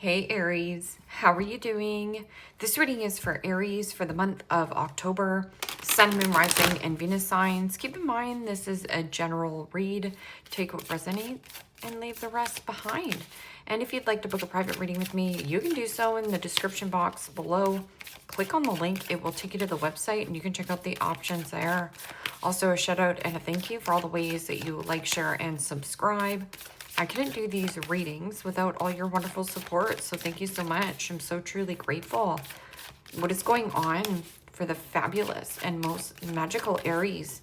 Hey Aries, how are you doing? This reading is for Aries for the month of October, Sun, Moon, Rising, and Venus signs. Keep in mind this is a general read. Take what resonates and leave the rest behind. And if you'd like to book a private reading with me, you can do so in the description box below. Click on the link, it will take you to the website and you can check out the options there. Also a shout out and a thank you for all the ways that you like, share, and subscribe. I couldn't do these readings without all your wonderful support, so thank you so much. I'm so truly grateful. What is going on for the fabulous and most magical Aries?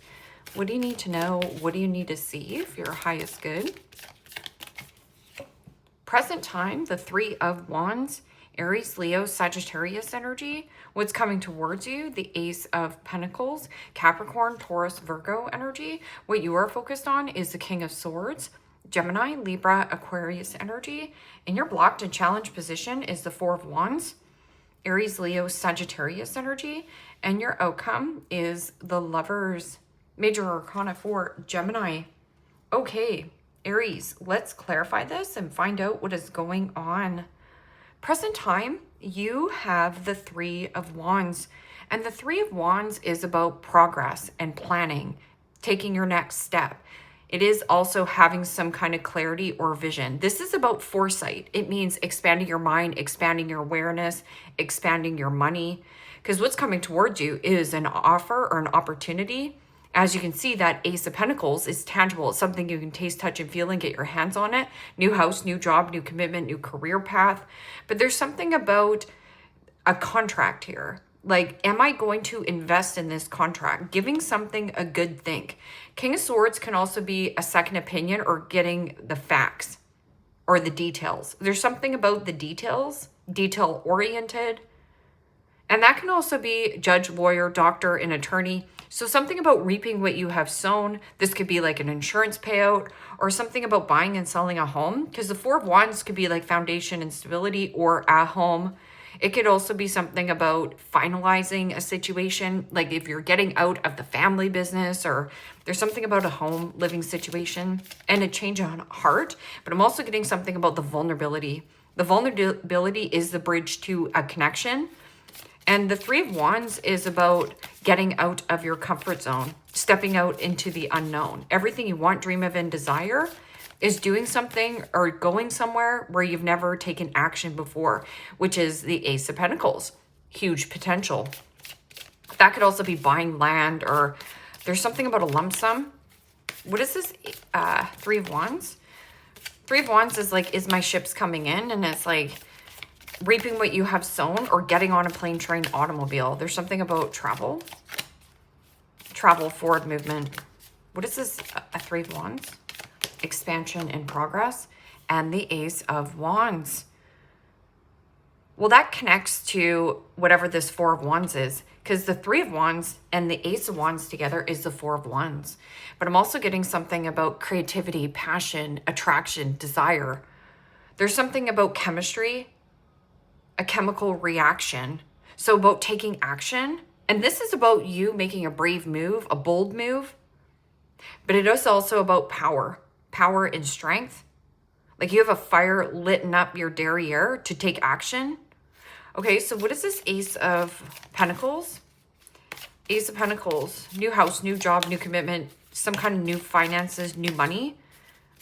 What do you need to know? What do you need to see for your highest good? Present time, the Three of Wands, Aries, Leo, Sagittarius energy. What's coming towards you? The Ace of Pentacles, Capricorn, Taurus, Virgo energy. What you are focused on is the King of Swords, Gemini, Libra, Aquarius energy. In your blocked and challenged position is the Four of Wands, Aries, Leo, Sagittarius energy. And your outcome is the Lovers, Major Arcana for Gemini. Okay, Aries, let's clarify this and find out what is going on. Present time, you have the Three of Wands. And the Three of Wands is about progress and planning, taking your next step. It is also having some kind of clarity or vision. This is about foresight. It means expanding your mind, expanding your awareness, expanding your money. Because what's coming towards you is an offer or an opportunity. As you can see, that Ace of Pentacles is tangible. It's something you can taste, touch, and feel and get your hands on it. New house, new job, new commitment, new career path. But there's something about a contract here. Like, am I going to invest in this contract? Giving something a good think. King of Swords can also be a second opinion or getting the facts or the details. There's something about the details, detail-oriented. And that can also be judge, lawyer, doctor, and attorney. So something about reaping what you have sown. This could be like an insurance payout or something about buying and selling a home. Because the Four of Wands could be like foundation and stability or a home. It could also be something about finalizing a situation, like if you're getting out of the family business, or there's something about a home living situation and a change of heart. But I'm also getting something about the vulnerability. The vulnerability is the bridge to a connection. And the Three of Wands is about getting out of your comfort zone, stepping out into the unknown. Everything you want, dream of, and desire is doing something or going somewhere where you've never taken action before, which is the Ace of Pentacles. Huge potential. That could also be buying land, or there's something about a lump sum. What is this? Three of Wands? Three of Wands is like, is my ships coming in? And it's like reaping what you have sown or getting on a plane, train, automobile. There's something about travel. Travel, forward movement. What is this? A Three of Wands? Expansion and progress, and the Ace of Wands. Well, that connects to whatever this Four of Wands is, because the Three of Wands and the Ace of Wands together is the Four of Wands. But I'm also getting something about creativity, passion, attraction, desire. There's something about chemistry, a chemical reaction. So about taking action. And this is about you making a brave move, a bold move. But it is also about power and strength. Like you have a fire lit up your derriere to take action. Okay, so what is this Ace of Pentacles? Ace of Pentacles, new house, new job, new commitment, some kind of new finances, new money,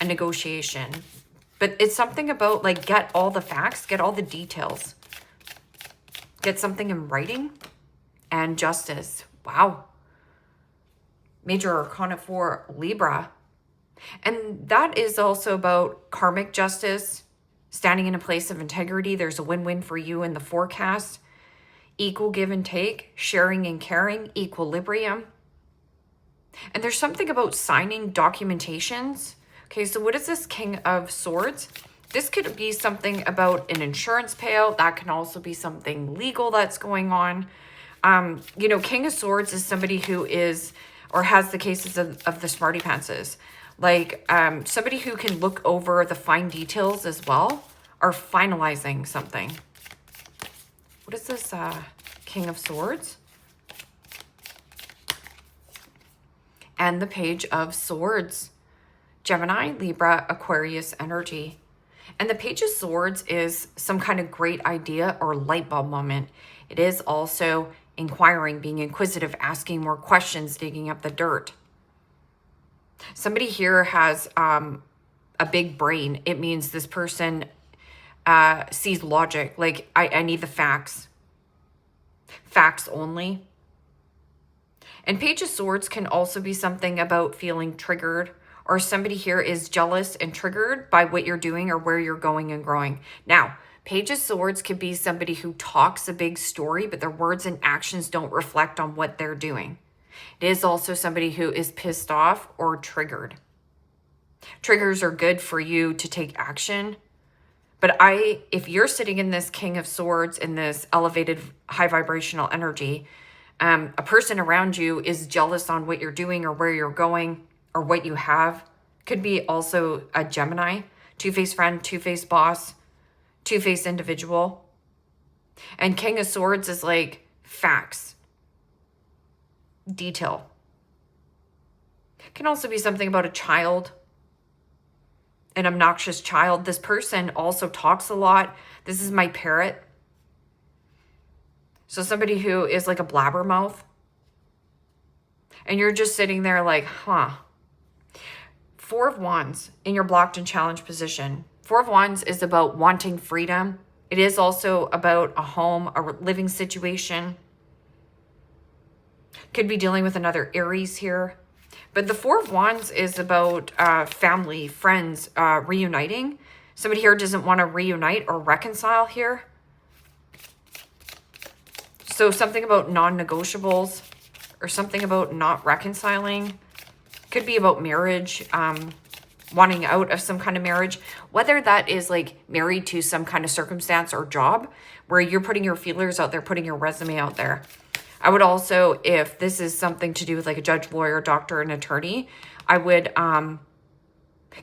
a negotiation. But it's something about like get all the facts, get all the details. Get something in writing and justice. Wow. Major Arcana for Libra. And that is also about karmic justice, standing in a place of integrity. There's a win-win for you in the forecast. Equal give and take, sharing and caring, equilibrium. And there's something about signing documentations. Okay, so what is this King of Swords? This could be something about an insurance payout. That can also be something legal that's going on. You know, King of Swords is somebody who is or has the cases of the smarty pantses. Like somebody who can look over the fine details as well, or finalizing something. What is this King of Swords? And the Page of Swords. Gemini, Libra, Aquarius energy. And the Page of Swords is some kind of great idea or light bulb moment. It is also inquiring, being inquisitive, asking more questions, digging up the dirt. Somebody here has a big brain. It means this person sees logic. Like, I need the facts. Facts only. And Page of Swords can also be something about feeling triggered, or somebody here is jealous and triggered by what you're doing or where you're going and growing. Now, Page of Swords could be somebody who talks a big story, but their words and actions don't reflect on what they're doing. It is also somebody who is pissed off or triggered. Triggers are good for you to take action. But if you're sitting in this King of Swords, in this elevated high vibrational energy, a person around you is jealous on what you're doing or where you're going or what you have. Could be also a Gemini, two-faced friend, two-faced boss, two-faced individual. And King of Swords is like facts, detail. Can also be something about a child, an obnoxious child. This person also talks a lot. This is my parrot. So somebody who is like a blabbermouth. And you're just sitting there like, huh. Four of Wands in your blocked and challenged position. Four of Wands is about wanting freedom. It is also about a home, a living situation. Could be dealing with another Aries here. But the Four of Wands is about family, friends, reuniting. Somebody here doesn't want to reunite or reconcile here. So something about non-negotiables or something about not reconciling. Could be about marriage, wanting out of some kind of marriage. Whether that is like married to some kind of circumstance or job where you're putting your feelers out there, putting your resume out there. I would also, if this is something to do with like a judge, lawyer, doctor, and attorney, I would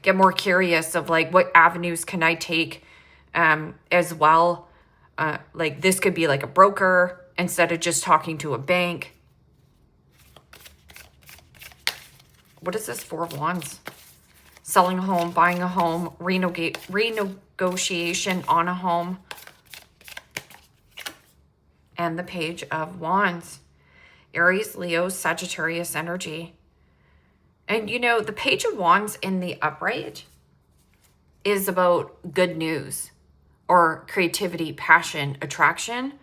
get more curious of like what avenues can I take as well. Like this could be like a broker instead of just talking to a bank. What is this Four of Wands? Selling a home, buying a home, renegotiation on a home. And the Page of Wands. Aries, Leo, Sagittarius energy. And you know, the Page of Wands in the upright is about good news or creativity, passion, attraction.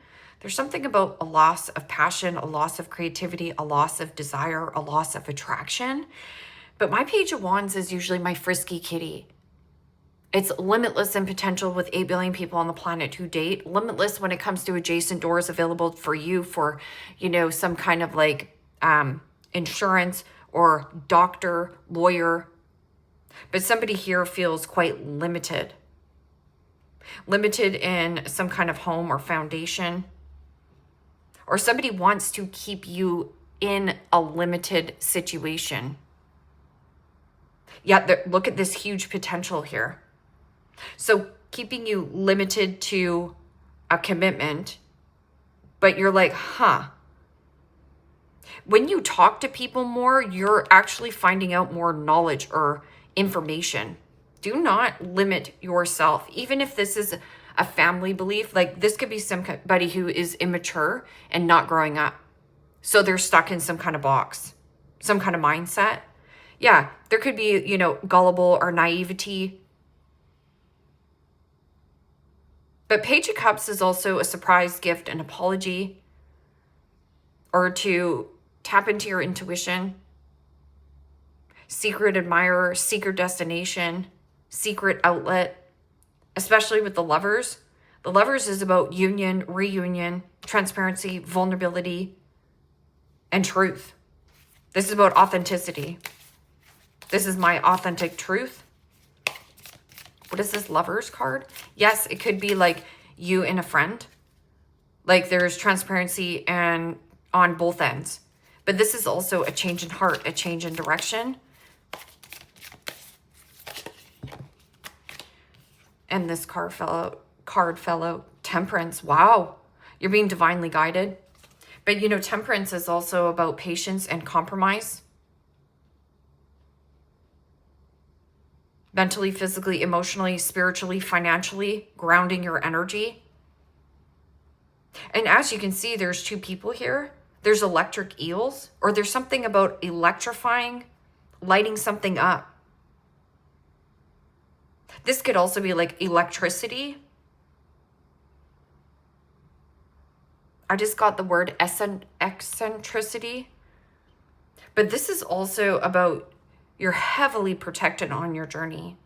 There's something about a loss of passion, a loss of creativity, a loss of desire, a loss of attraction. But my Page of Wands is usually my frisky kitty. It's limitless in potential with 8 billion people on the planet to date. Limitless when it comes to adjacent doors available for you for, you know, some kind of like insurance or doctor, lawyer. But somebody here feels quite limited. Limited in some kind of home or foundation. Or somebody wants to keep you in a limited situation. Yet, look at this huge potential here. So keeping you limited to a commitment, but you're like, huh. When you talk to people more, you're actually finding out more knowledge or information. Do not limit yourself. Even if this is a family belief, like this could be somebody who is immature and not growing up. So they're stuck in some kind of box, some kind of mindset. Yeah, there could be, you know, gullible or naivety. But Page of Cups is also a surprise gift, an apology, or to tap into your intuition. Secret admirer, secret destination, secret outlet, especially with the Lovers. The Lovers is about union, reunion, transparency, vulnerability, and truth. This is about authenticity. This is my authentic truth. What is this Lovers card? Yes, it could be like you and a friend. Like there's transparency and on both ends. But this is also a change in heart, a change in direction. And this card fell out. Temperance. Wow. You're being divinely guided. But you know, temperance is also about patience and compromise. mentally, physically, emotionally, spiritually, financially, grounding your energy. And as you can see, there's two people here. There's electric eels, or there's something about electrifying, lighting something up. This could also be like electricity. I just got the word eccentricity. But this is also about you're heavily protected on your journey.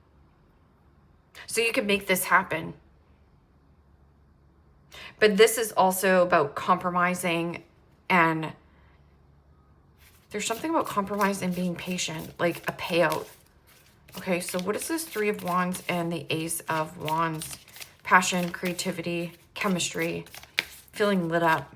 So you can make this happen. But this is also about compromising, and there's something about compromise and being patient, like a payout. Okay, so what is this Three of Wands and the Ace of Wands? Passion, creativity, chemistry, feeling lit up.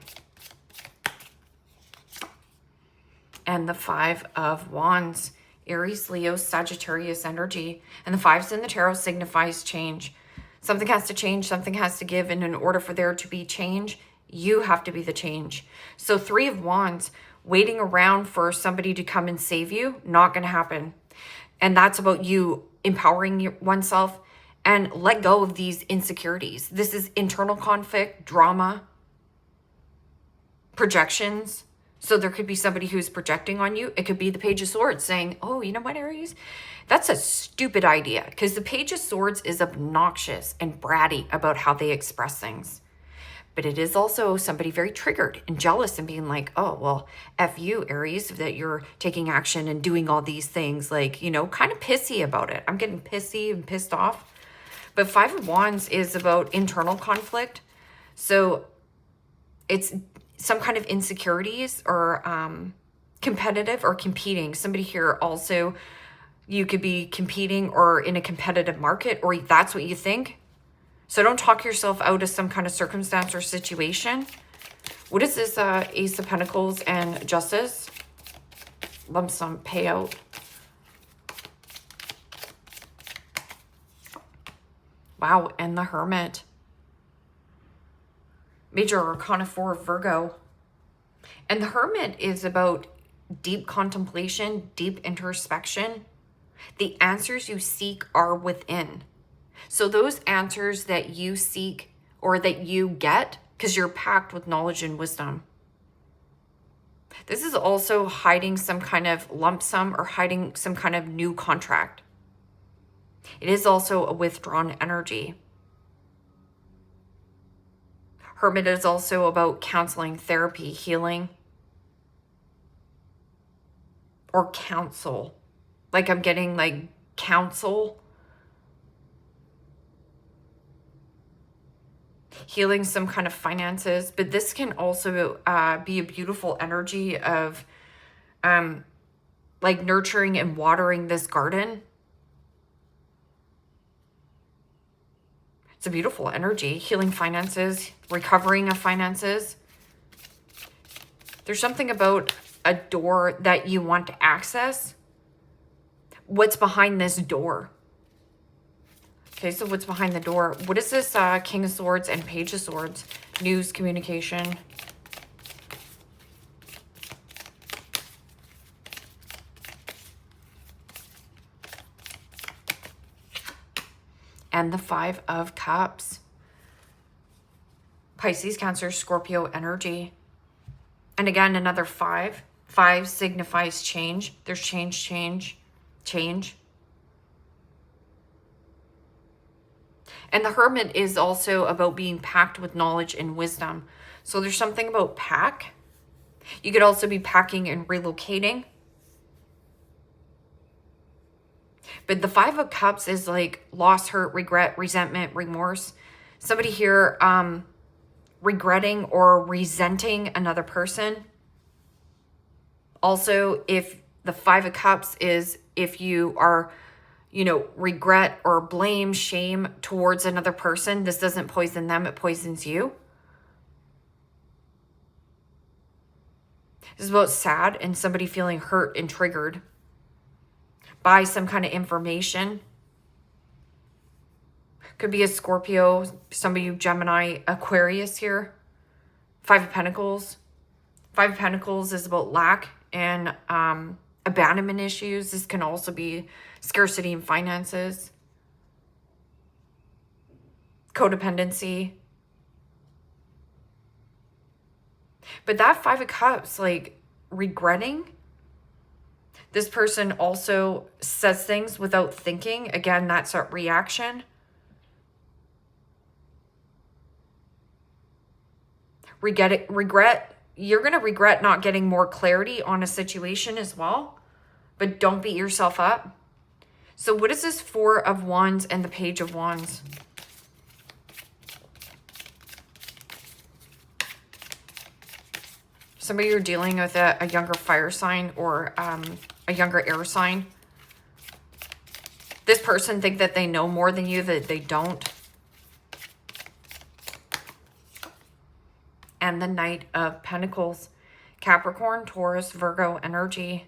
And the Five of Wands, Aries, Leo, Sagittarius energy. And the fives in the tarot signifies change. Something has to change, something has to give, and in order for there to be change, you have to be the change. So Three of Wands, waiting around for somebody to come and save you, not going to happen. And that's about you empowering oneself and let go of these insecurities. This is internal conflict, drama, projections. So there could be somebody who's projecting on you. It could be the Page of Swords saying, oh, you know what, Aries? That's a stupid idea, because the Page of Swords is obnoxious and bratty about how they express things. But it is also somebody very triggered and jealous and being like, oh, well, F you, Aries, that you're taking action and doing all these things, like, you know, kind of pissy about it. I'm getting pissy and pissed off. But Five of Wands is about internal conflict. So it's some kind of insecurities or competitive or competing. Somebody here also, you could be competing or in a competitive market, or that's what you think. So don't talk yourself out of some kind of circumstance or situation. What is this Ace of Pentacles and Justice? Lump sum payout. Wow, and the Hermit. Major Arcana 4, Virgo. And the Hermit is about deep contemplation, deep introspection. The answers you seek are within. So those answers that you seek or that you get, because you're packed with knowledge and wisdom. This is also hiding some kind of lump sum or hiding some kind of new contract. It is also a withdrawn energy. Hermit is also about counseling, therapy, healing, or counsel. Like I'm getting like counsel. Healing some kind of finances. But this can also be a beautiful energy of like nurturing and watering this garden. It's a beautiful energy. Healing finances, recovering of finances. There's something about a door that you want to access. What's behind this door? Okay, so what's behind the door? What is this King of Swords and Page of Swords? News, communication. And the Five of Cups. Pisces, Cancer, Scorpio energy. And again, another five. Five signifies change. There's change, change, change. And the Hermit is also about being packed with knowledge and wisdom. So there's something about pack. You could also be packing and relocating. But the Five of Cups is like loss, hurt, regret, resentment, remorse. Somebody here regretting or resenting another person. Also, if the Five of Cups is if you are, you know, regret or blame, shame towards another person, this doesn't poison them, it poisons you. This is about sad and somebody feeling hurt and triggered by some kind of information. Could be a Scorpio, somebody, Gemini, Aquarius here. Five of Pentacles. Five of Pentacles is about lack and abandonment issues. This can also be scarcity in finances, codependency. But that Five of Cups, like regretting, this person also says things without thinking. Again, that's a reaction. Regret, you're going to regret not getting more clarity on a situation as well, but don't beat yourself up. So what is this Four of Wands and the Page of Wands? Somebody you're dealing with a younger fire sign or a younger air sign. This person think that they know more than you, that they don't. And the Knight of Pentacles. Capricorn, Taurus, Virgo energy.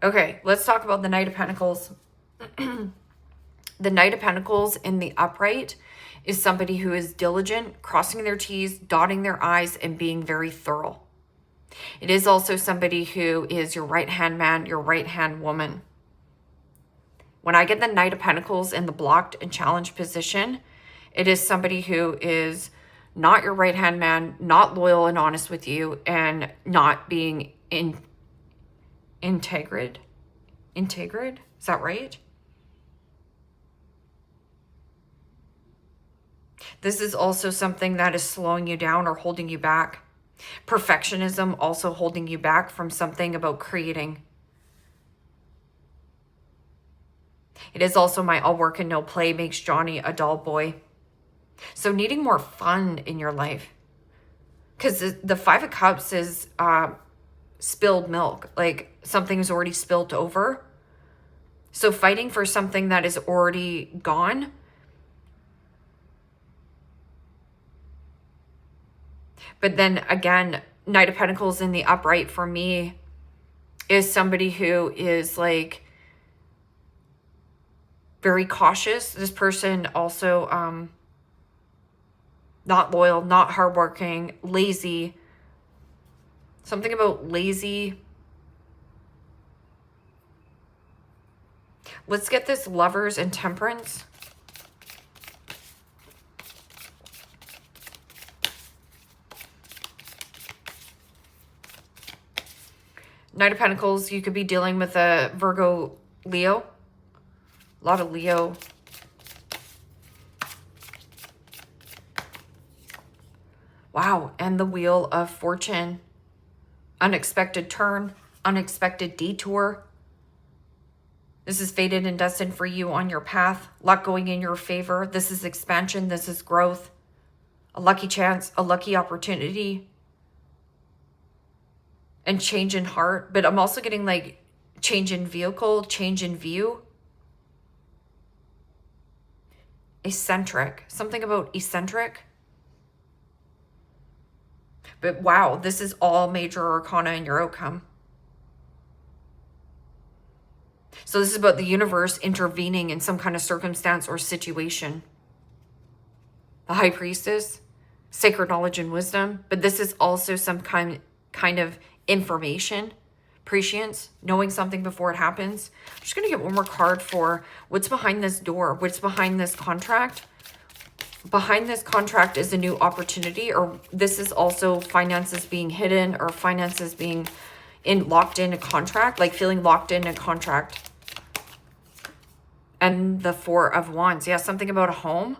Okay, let's talk about the Knight of Pentacles. The Knight of Pentacles in the upright is somebody who is diligent, crossing their T's, dotting their I's, and being very thorough. It is also somebody who is your right-hand man, your right-hand woman. When I get the Knight of Pentacles in the blocked and challenged position, it is somebody who is not your right-hand man, not loyal and honest with you, and not being integrated. Is that right? This is also something that is slowing you down or holding you back. Perfectionism also holding you back from something about creating. It is also my all work and no play makes Johnny a dull boy. So needing more fun in your life. Because the Five of Cups is spilled milk. Like something is already spilled over. So fighting for something that is already gone. But then again, Knight of Pentacles in the upright for me is somebody who is like very cautious. This person also not loyal, not hardworking, lazy. Something about lazy. Let's get this Lovers and Temperance. Knight of Pentacles, you could be dealing with a Virgo, Leo. A lot of Leo. Wow, and the Wheel of Fortune. Unexpected turn, unexpected detour. This is fated and destined for you on your path. Luck going in your favor. This is expansion, this is growth. A lucky chance, a lucky opportunity. And change in heart. But I'm also getting like change in vehicle, change in view. Eccentric. Something about eccentric. But wow, this is all major arcana in your outcome. So this is about the universe intervening in some kind of circumstance or situation. The High Priestess, sacred knowledge and wisdom. But this is also some kind of information, prescience, knowing something before it happens. I'm just going to get one more card for what's behind this door, what's behind this contract. Behind this contract is a new opportunity, or this is also finances being hidden or finances being locked in a contract, like feeling locked in a contract. And the Four of Wands. Yeah, something about a home,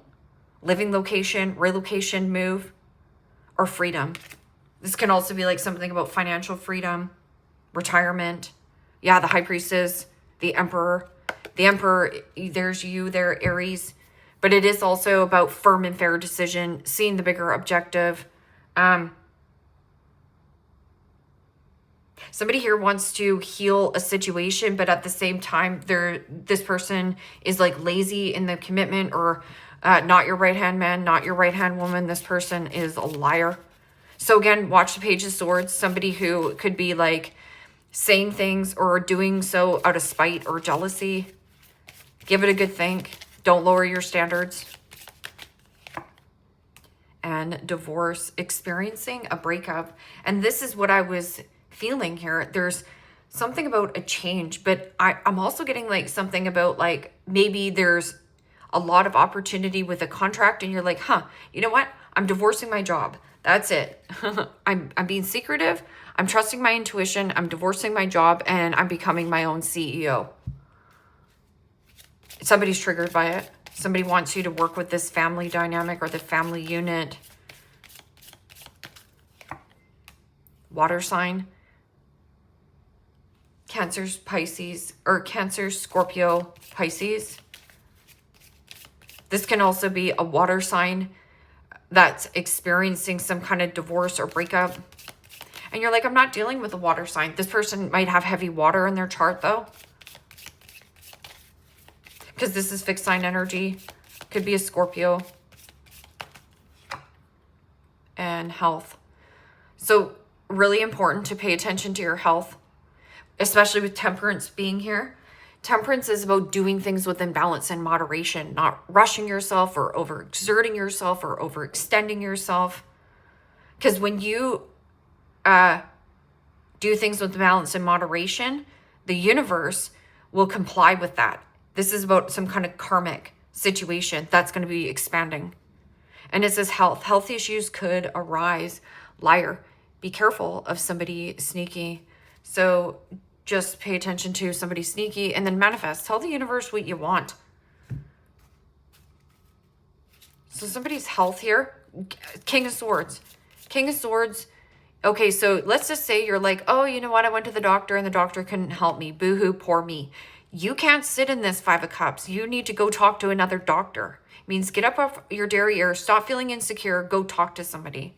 living location, relocation, move, or freedom. This can also be like something about financial freedom, retirement. Yeah, the High Priestess, the Emperor. The Emperor, there's you there, Aries. But it is also about firm and fair decision, seeing the bigger objective. Somebody here wants to heal a situation, but at the same time, this person is like lazy in the commitment, or not your right-hand man, not your right-hand woman. This person is a liar. So again, watch the Page of Swords. Somebody who could be like saying things or doing so out of spite or jealousy. Give it a good think. Don't lower your standards. And divorce, experiencing a breakup. And this is what I was feeling here. There's something about a change, but I'm also getting like something about like maybe there's a lot of opportunity with a contract and you're like, huh, you know what? I'm divorcing my job. That's it. I'm being secretive. I'm trusting my intuition. I'm divorcing my job and I'm becoming my own CEO. Somebody's triggered by it. Somebody wants you to work with this family dynamic or the family unit. Water sign. Cancer, Pisces, or Cancer, Scorpio, Pisces. This can also be a water sign that's experiencing some kind of divorce or breakup. And you're like, I'm not dealing with a water sign. This person might have heavy water in their chart though. Because this is fixed sign energy. Could be a Scorpio. And health. So really important to pay attention to your health, especially with temperance being here. Temperance is about doing things within balance and moderation, not rushing yourself or overexerting yourself or overextending yourself. Because when you do things with balance and moderation, the universe will comply with that. This is about some kind of karmic situation that's going to be expanding. And it says health. Health issues could arise. Liar. Be careful of somebody sneaky. So just pay attention to somebody sneaky and then manifest. Tell the universe what you want. So somebody's health here. King of Swords. King of Swords. Okay, so let's just say you're like, oh, you know what? I went to the doctor and the doctor couldn't help me. Boo-hoo, poor me. You can't sit in this Five of Cups. You need to go talk to another doctor. It means get up off your derriere. Stop feeling insecure. Go talk to somebody.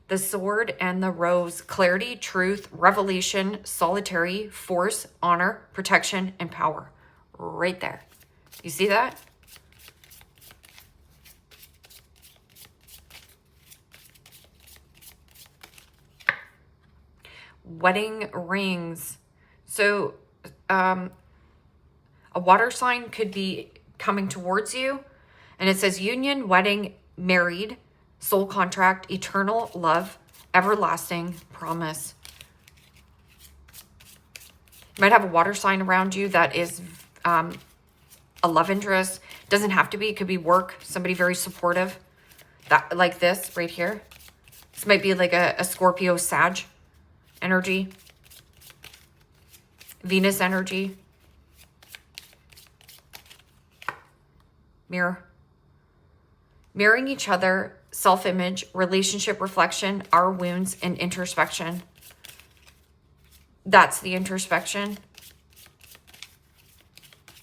The Sword and the Rose. Clarity, truth, revelation, solitary, force, honor, protection, and power. Right there. You see that? Wedding rings. So a water sign could be coming towards you. And it says union, wedding, married, soul contract, eternal love, everlasting promise. You might have a water sign around you that is a love interest. Doesn't have to be. It could be work. Somebody very supportive. That like this right here. This might be like a Scorpio Sag energy. Venus energy. Mirror. Mirroring each other. Self-image, relationship reflection, our wounds, and introspection. That's the introspection.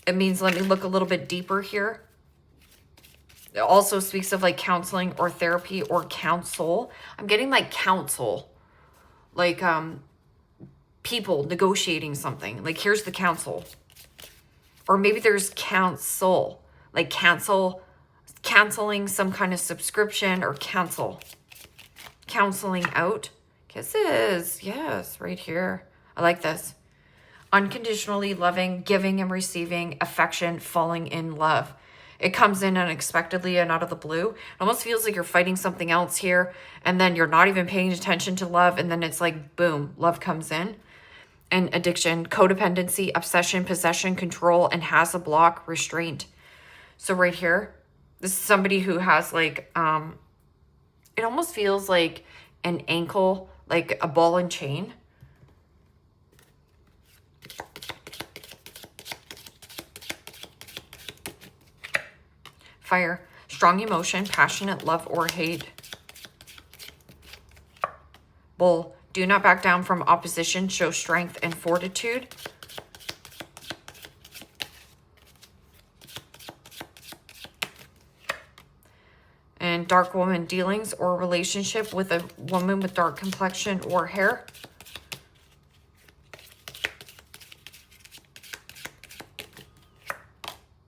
It means let me look a little bit deeper here. It also speaks of like counseling or therapy or counsel. I'm getting like counsel. Like people negotiating something. Like here's the counsel. Or maybe there's counsel. Like canceling some kind of subscription or counseling out. Kisses. Yes, right here. I like this. Unconditionally loving, giving and receiving affection, falling in love. It comes in unexpectedly and out of the blue. It almost feels like you're fighting something else here and then you're not even paying attention to love and then it's like boom, love comes in. And addiction, codependency, obsession, possession, control, and has a block, restraint. So right here, this is somebody who has like, it almost feels like an ankle, like a ball and chain. Fire, strong emotion, passionate love or hate. Bull, do not back down from opposition, show strength and fortitude. And dark woman, dealings or relationship with a woman with dark complexion or hair.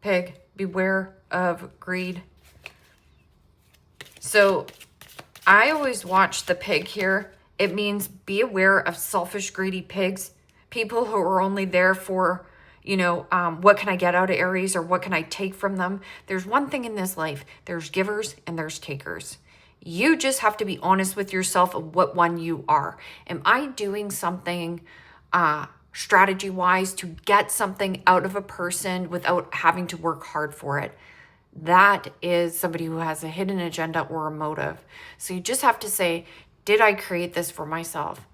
Pig, beware of greed. So I always watch the pig here. It means be aware of selfish, greedy pigs. People who are only there for, you know, what can I get out of Aries or what can I take from them? There's one thing in this life. There's givers and there's takers. You just have to be honest with yourself of what one you are. Am I doing something strategy-wise to get something out of a person without having to work hard for it? That is somebody who has a hidden agenda or a motive. So you just have to say, did I create this for myself?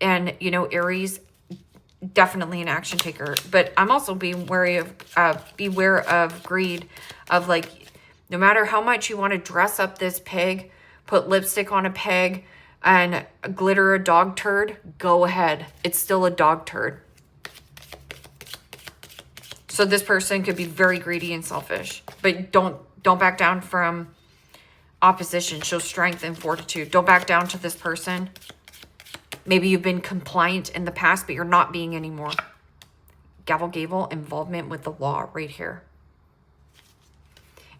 And, you know, Aries, definitely an action taker. But I'm also being wary of, beware of greed, of like, no matter how much you want to dress up this pig, put lipstick on a pig, and glitter a dog turd, go ahead. It's still a dog turd. So this person could be very greedy and selfish, but don't back down from opposition. Show strength and fortitude. Don't back down to this person. Maybe you've been compliant in the past, but you're not being anymore. Gavel, gavel, involvement with the law right here.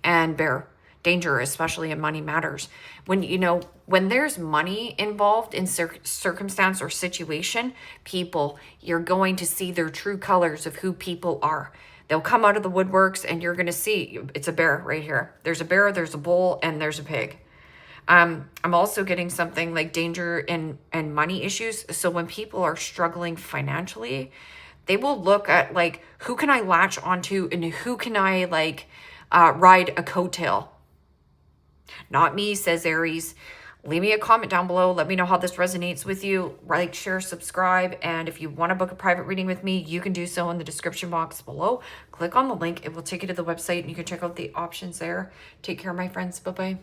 And bear, danger, especially in money matters. When, you know, when there's money involved in circumstance or situation, people, you're going to see their true colors of who people are. They'll come out of the woodworks and you're going to see it's a bear right here. There's a bear, there's a bull, and there's a pig. I'm also getting something like danger and money issues. So when people are struggling financially, they will look at like, who can I latch onto and who can I like ride a coattail? Not me, says Aries. Leave me a comment down below. Let me know how this resonates with you. Like, share, subscribe. And if you want to book a private reading with me, you can do so in the description box below. Click on the link. It will take you to the website and you can check out the options there. Take care, my friends. Bye-bye.